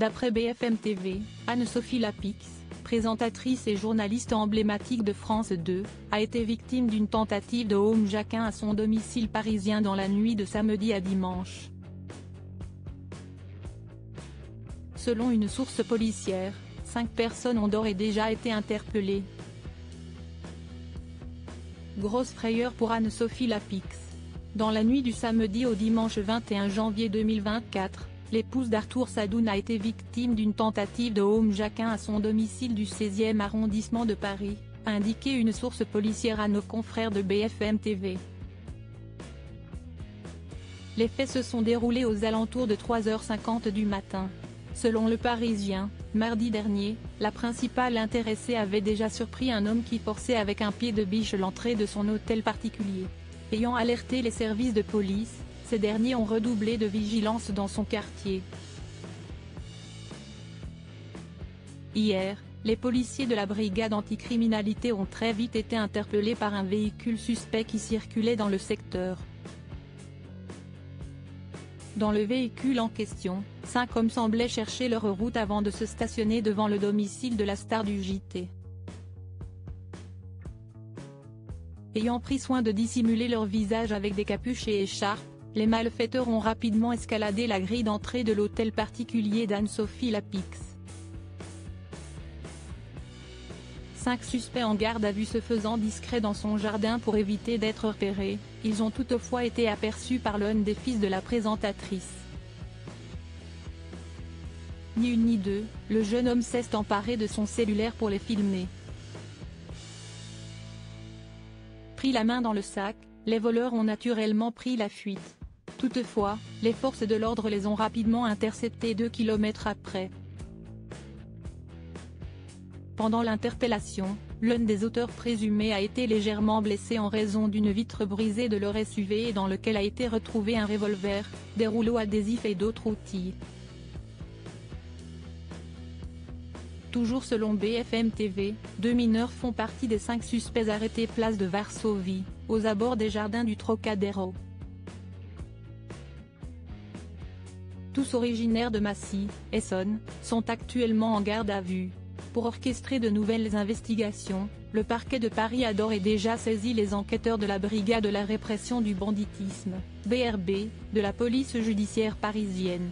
D'après BFM TV, Anne-Sophie Lapix, présentatrice et journaliste emblématique de France 2, a été victime d'une tentative de homejacking à son domicile parisien dans la nuit de samedi à dimanche. Selon une source policière, 5 personnes ont d'ores et déjà été interpellées. Grosse frayeur pour Anne-Sophie Lapix. Dans la nuit du samedi au dimanche 21 janvier 2024, l'épouse d'Arthur Sadoun a été victime d'une tentative de homejacking à son domicile du 16e arrondissement de Paris, a indiqué une source policière à nos confrères de BFM TV. Les faits se sont déroulés aux alentours de 3h50 du matin. Selon Le Parisien, mardi dernier, la principale intéressée avait déjà surpris un homme qui forçait avec un pied de biche l'entrée de son hôtel particulier. Ayant alerté les services de police, ces derniers ont redoublé de vigilance dans son quartier. Hier, les policiers de la brigade anticriminalité ont très vite été interpellés par un véhicule suspect qui circulait dans le secteur. Dans le véhicule en question, 5 hommes semblaient chercher leur route avant de se stationner devant le domicile de la star du JT. Ayant pris soin de dissimuler leur visage avec des capuches et écharpes, les malfaiteurs ont rapidement escaladé la grille d'entrée de l'hôtel particulier d'Anne-Sophie Lapix. 5 suspects en garde à vue se faisant discrets dans son jardin pour éviter d'être repérés, ils ont toutefois été aperçus par l'un des fils de la présentatrice. Ni une ni deux, le jeune homme s'est emparé de son cellulaire pour les filmer. Pris la main dans le sac, les voleurs ont naturellement pris la fuite. Toutefois, les forces de l'ordre les ont rapidement interceptés 2 kilomètres après. Pendant l'interpellation, l'un des auteurs présumés a été légèrement blessé en raison d'une vitre brisée de leur SUV et dans lequel a été retrouvé un revolver, des rouleaux adhésifs et d'autres outils. Toujours selon BFM TV, 2 mineurs font partie des 5 suspects arrêtés place de Varsovie, aux abords des jardins du Trocadéro. Tous originaires de Massy, Essonne, sont actuellement en garde à vue. Pour orchestrer de nouvelles investigations, le parquet de Paris a d'ores et déjà saisi les enquêteurs de la brigade de la répression du banditisme, BRB, de la police judiciaire parisienne.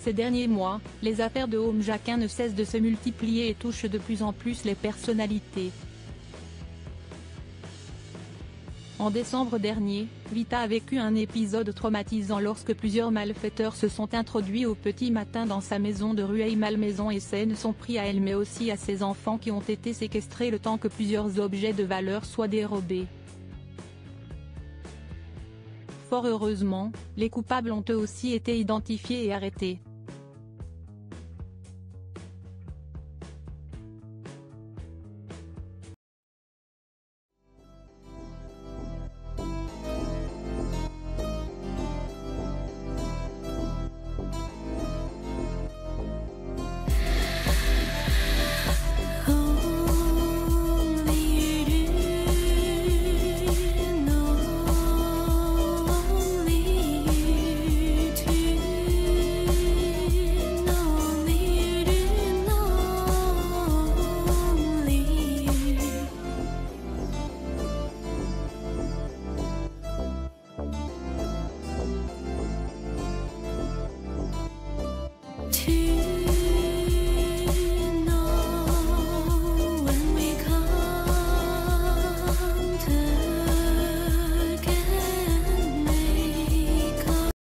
Ces derniers mois, les affaires de homejacking ne cessent de se multiplier et touchent de plus en plus les personnalités. En décembre dernier, Vita a vécu un épisode traumatisant lorsque plusieurs malfaiteurs se sont introduits au petit matin dans sa maison de Rueil-Malmaison et s'en sont pris à elle mais aussi à ses enfants qui ont été séquestrés le temps que plusieurs objets de valeur soient dérobés. Fort heureusement, les coupables ont eux aussi été identifiés et arrêtés.